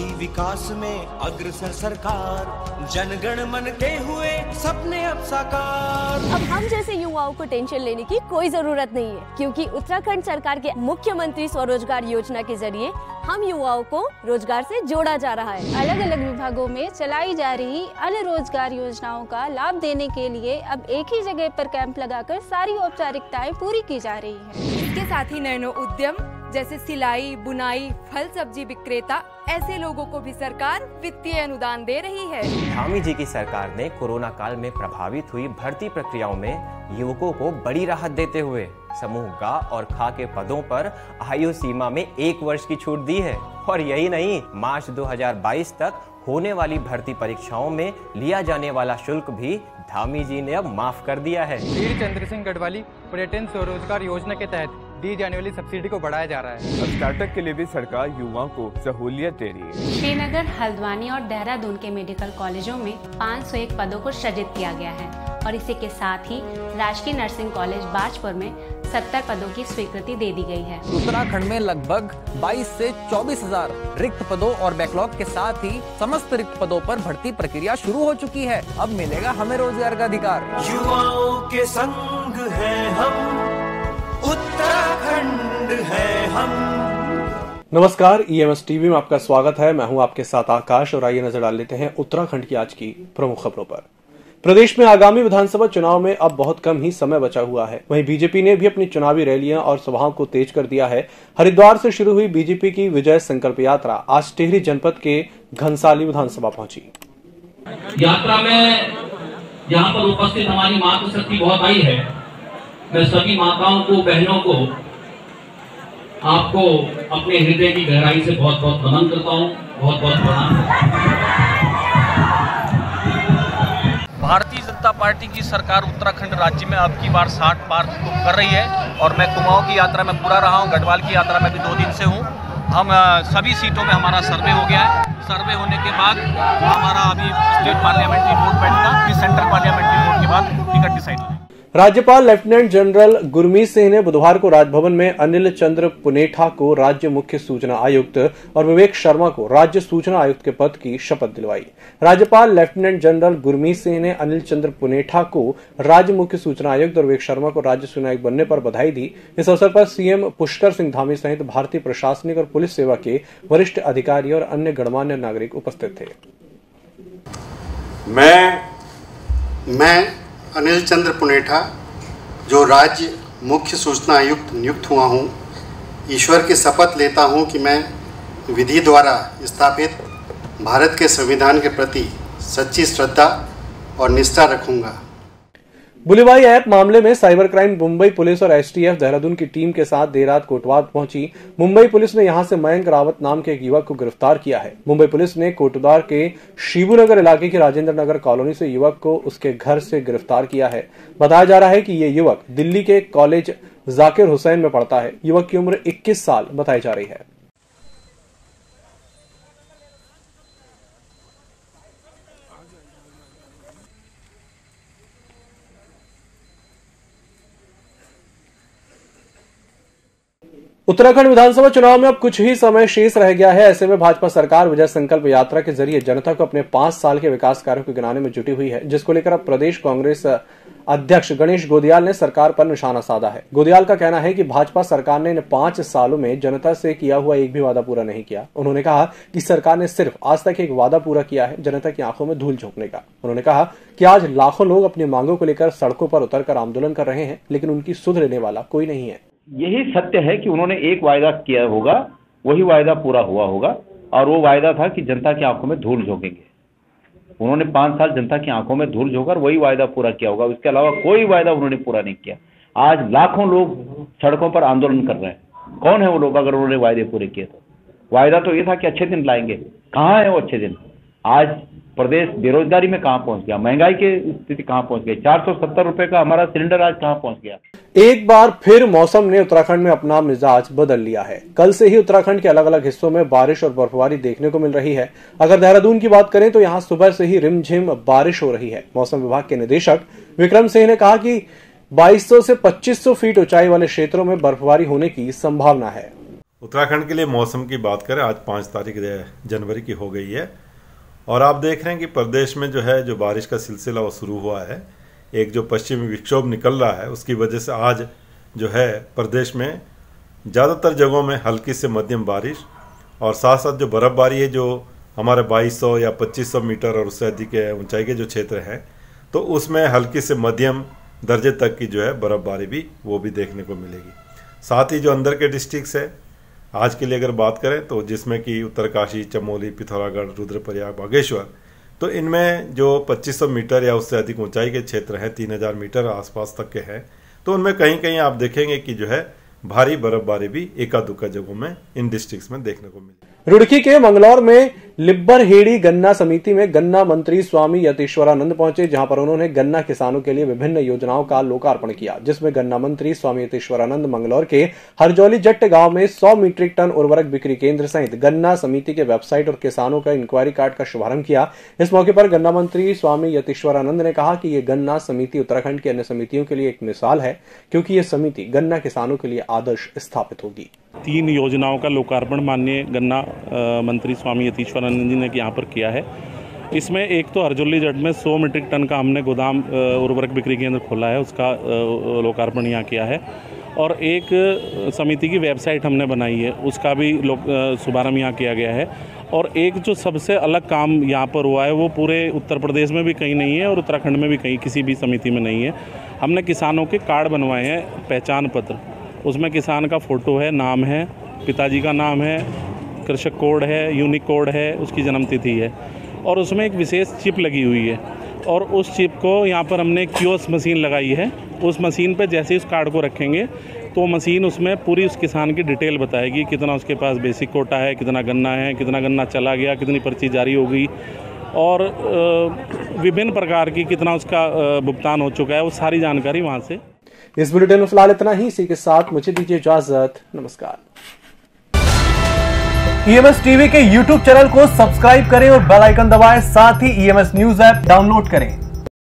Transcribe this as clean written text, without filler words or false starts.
रही विकास में अग्रसर सरकार, जनगण मन के हुए सपने अब साकार। अब हम जैसे युवाओं को टेंशन लेने की कोई जरूरत नहीं है, क्योंकि उत्तराखंड सरकार के मुख्यमंत्री स्वरोजगार योजना के जरिए हम युवाओं को रोजगार से जोड़ा जा रहा है। अलग अलग विभागों में चलाई जा रही अन्य रोजगार योजनाओं का लाभ देने के लिए अब एक ही जगह पर कैंप लगाकर सारी औपचारिकताएं पूरी की जा रही हैं। इसके साथ ही नैनो उद्यम जैसे सिलाई, बुनाई, फल सब्जी विक्रेता, ऐसे लोगों को भी सरकार वित्तीय अनुदान दे रही है। धामी जी की सरकार ने कोरोना काल में प्रभावित हुई भर्ती प्रक्रियाओं में युवकों को बड़ी राहत देते हुए समूह ग और ख के पदों पर आयु सीमा में 1 वर्ष की छूट दी है। और यही नहीं, मार्च 2022 तक होने वाली भर्ती परीक्षाओं में लिया जाने वाला शुल्क भी धामी जी ने अब माफ कर दिया है। वीर चंद्र सिंह गढ़वाली पर्यटन स्वरोजगार योजना के तहत दी जाने वाली सब्सिडी को बढ़ाया जा रहा है। अब स्टार्टअप के लिए भी सरकार युवाओं को सहूलियत दे रही है। श्रीनगर, हल्द्वानी और देहरादून के मेडिकल कॉलेजों में 501 पदों को सृजित किया गया है और इसी के साथ ही राजकीय नर्सिंग कॉलेज बाजपुर में 70 पदों की स्वीकृति दे दी गई है। उत्तराखंड में लगभग 22 से 24 हजार रिक्त पदों और बैकलॉग के साथ ही समस्त रिक्त पदों पर भर्ती प्रक्रिया शुरू हो चुकी है। अब मिलेगा हमें रोजगार का अधिकार। युवाओं के संग है हम, उत्तराखंड है हम। नमस्कार, EMS टीवी में आपका स्वागत है। मैं हूं आपके साथ आकाश और आइए नजर डाल लेते हैं उत्तराखंड की आज की प्रमुख खबरों पर। प्रदेश में आगामी विधानसभा चुनाव में अब बहुत कम ही समय बचा हुआ है। वहीं बीजेपी ने भी अपनी चुनावी रैलियां और सभाओं को तेज कर दिया है। हरिद्वार से शुरू हुई बीजेपी की विजय संकल्प यात्रा आज टिहरी जनपद के घनसाली विधानसभा पहुंची। यात्रा में यहाँ पर उपस्थित हमारी मातृशक्ति बहुत आई है। मैं सभी माताओं को, बहनों को, आपको अपने हृदय की गहराई से बहुत बहुत नमन करता हूँ, बहुत बहुत प्रणाम। भारतीय जनता पार्टी की सरकार उत्तराखंड राज्य में अब की बार 60 पार कर रही है और मैं कुमाऊं की यात्रा में पूरा रहा हूं, गढ़वाल की यात्रा में भी 2 दिन से हूं। हम सभी सीटों में हमारा सर्वे हो गया है। सर्वे होने के बाद हमारा अभी स्टेट पार्लियामेंट्री वोट बैठेगा, फिर सेंट्रल पार्लियामेंट्री वोट के बाद टिकट डिसाइड होगा। राज्यपाल लेफ्टिनेंट जनरल गुरमीत सिंह ने बुधवार को राजभवन में अनिल चंद्र पुनेठा को राज्य मुख्य सूचना आयुक्त और विवेक शर्मा को राज्य सूचना आयुक्त के पद की शपथ दिलवाई। राज्यपाल लेफ्टिनेंट जनरल गुरमीत सिंह ने अनिल चंद्र पुनेठा को राज्य मुख्य सूचना आयुक्त और विवेक शर्मा को राज्य सूचना आयुक्त बनने पर बधाई दी। इस अवसर पर सीएम पुष्कर सिंह धामी सहित भारतीय प्रशासनिक और पुलिस सेवा के वरिष्ठ अधिकारी और अन्य गणमान्य नागरिक उपस्थित थे। मैं अनिल चंद्र पुनेठा, जो राज्य मुख्य सूचना आयुक्त नियुक्त हुआ हूँ, ईश्वर की शपथ लेता हूँ कि मैं विधि द्वारा स्थापित भारत के संविधान के प्रति सच्ची श्रद्धा और निष्ठा रखूंगा। बुलीबाई ऐप मामले में साइबर क्राइम मुंबई पुलिस और एसटीएफ देहरादून की टीम के साथ देर रात कोटद्वार पहुंची। मुंबई पुलिस ने यहां से मयंक रावत नाम के एक युवक को गिरफ्तार किया है। मुंबई पुलिस ने कोटद्वार के शिबूनगर इलाके की राजेंद्र नगर कॉलोनी से युवक को उसके घर से गिरफ्तार किया है। बताया जा रहा है कि ये युवक दिल्ली के कॉलेज जाकिर हुसैन में पढ़ता है। युवक की उम्र 21 साल बताई जा रही है। उत्तराखंड विधानसभा चुनाव में अब कुछ ही समय शेष रह गया है। ऐसे में भाजपा सरकार विजय संकल्प यात्रा के जरिए जनता को अपने 5 साल के विकास कार्यों को गिनाने में जुटी हुई है, जिसको लेकर अब प्रदेश कांग्रेस अध्यक्ष गणेश गोदियाल ने सरकार पर निशाना साधा है। गोदियाल का कहना है कि भाजपा सरकार ने इन 5 सालों में जनता से किया हुआ एक भी वादा पूरा नहीं किया। उन्होंने कहा कि सरकार ने सिर्फ आज तक एक वादा पूरा किया है, जनता की आंखों में धूल झोंकने का। उन्होंने कहा कि आज लाखों लोग अपनी मांगों को लेकर सड़कों पर उतरकर आंदोलन कर रहे हैं, लेकिन उनकी सुध लेने वाला कोई नहीं है। यही सत्य है कि उन्होंने एक वायदा किया होगा, वही वायदा पूरा हुआ होगा, और वो वायदा था कि जनता की आंखों में धूल झोंकेंगे। उन्होंने 5 साल जनता की आंखों में धूल झोंकर वही वायदा पूरा किया होगा, उसके अलावा कोई वायदा उन्होंने पूरा नहीं किया। आज लाखों लोग सड़कों पर आंदोलन कर रहे हैं। कौन है वो लोग अगर उन्होंने वायदे पूरे किए तो? वायदा तो ये था कि अच्छे दिन लाएंगे, कहाँ है वो अच्छे दिन? आज प्रदेश बेरोजगारी में कहाँ पहुंच गया, महंगाई की स्थिति कहाँ पहुंच गई, 470 रुपए का हमारा सिलेंडर आज कहाँ पहुंच गया। एक बार फिर मौसम ने उत्तराखंड में अपना मिजाज बदल लिया है। कल से ही उत्तराखंड के अलग अलग हिस्सों में बारिश और बर्फबारी देखने को मिल रही है। अगर देहरादून की बात करें तो यहां सुबह से ही रिमझिम बारिश हो रही है। मौसम विभाग के निदेशक विक्रम सिंह ने कहा कि 2200 से 2500 फीट ऊंचाई वाले क्षेत्रों में बर्फबारी होने की संभावना है। उत्तराखंड के लिए मौसम की बात करें, आज 5 तारीख जनवरी की हो गई है और आप देख रहे हैं कि प्रदेश में जो बारिश का सिलसिला वो शुरू हुआ है। एक जो पश्चिमी विक्षोभ निकल रहा है उसकी वजह से आज प्रदेश में ज़्यादातर जगहों में हल्की से मध्यम बारिश और साथ साथ जो बर्फ़बारी है जो हमारे 2200 या 2500 मीटर और उससे अधिक ऊंचाई के जो क्षेत्र हैं तो उसमें हल्की से मध्यम दर्जे तक की बर्फ़बारी भी वो भी देखने को मिलेगी। साथ ही जो अंदर के डिस्ट्रिक्ट्स है आज के लिए अगर बात करें तो जिसमें कि उत्तरकाशी, चमोली, पिथौरागढ़, रुद्रप्रयाग, बागेश्वर, तो इनमें जो 2500 मीटर या उससे अधिक ऊंचाई के क्षेत्र हैं 3000 मीटर आसपास तक के हैं तो उनमें कहीं कहीं आप देखेंगे कि भारी बर्फबारी भी एका दुक्का जगहों में इन डिस्ट्रिक्ट्स में देखने को मिली। रुड़की के मंगलौर में लिब्बरहेड़ी गन्ना समिति में गन्ना मंत्री स्वामी यतीश्वरानंद पहुंचे, जहां पर उन्होंने गन्ना किसानों के लिए विभिन्न योजनाओं का लोकार्पण किया, जिसमें गन्ना मंत्री स्वामी यतीश्वरानंद मंगलौर के हरजौली जट्ट गांव में 100 मीट्रिक टन उर्वरक बिक्री केंद्र सहित गन्ना समिति के वेबसाइट और किसानों का इंक्वायरी कार्ड का शुभारंभ किया। इस मौके पर गन्ना मंत्री स्वामी यतीश्वरानंद ने कहा कि ये गन्ना समिति उत्तराखंड की अन्य समितियों के लिए एक मिसाल है, क्योंकि ये समिति गन्ना किसानों के लिए आदर्श स्थापित होगी। 3 योजनाओं का लोकार्पण माननीय गन्ना मंत्री स्वामी यतीश्वरानंद जी ने यहाँ पर किया है। इसमें एक तो हरजौली जट में 100 मीट्रिक टन का हमने गोदाम उर्वरक बिक्री केंद्र खोला है, उसका लोकार्पण यहाँ किया है और एक समिति की वेबसाइट हमने बनाई है, उसका भी शुभारंभ यहाँ किया गया है। और एक जो सबसे अलग काम यहाँ पर हुआ है वो पूरे उत्तर प्रदेश में भी कहीं नहीं है और उत्तराखंड में भी कहीं किसी भी समिति में नहीं है। हमने किसानों के कार्ड बनवाए हैं, पहचान पत्र, उसमें किसान का फ़ोटो है, नाम है, पिताजी का नाम है, कृषक कोड है, यूनिक कोड है, उसकी जन्मतिथि है और उसमें एक विशेष चिप लगी हुई है और उस चिप को यहाँ पर हमने एक कियोस्क मशीन लगाई है। उस मशीन पे जैसे उस कार्ड को रखेंगे तो मशीन उसमें पूरी उस किसान की डिटेल बताएगी, कितना उसके पास बेसिक कोटा है, कितना गन्ना है, कितना गन्ना चला गया, कितनी पर्ची जारी हो गई और विभिन्न प्रकार की कितना उसका भुगतान हो चुका है, वो सारी जानकारी वहाँ से। इस बुलेटिन में फिलहाल इतना ही। इसी के साथ मुझे दीजिए इजाजत। नमस्कार। ईएमएस टीवी के YouTube चैनल को सब्सक्राइब करें और बेल आइकन दबाएं, साथ ही ईएमएस न्यूज ऐप डाउनलोड करें।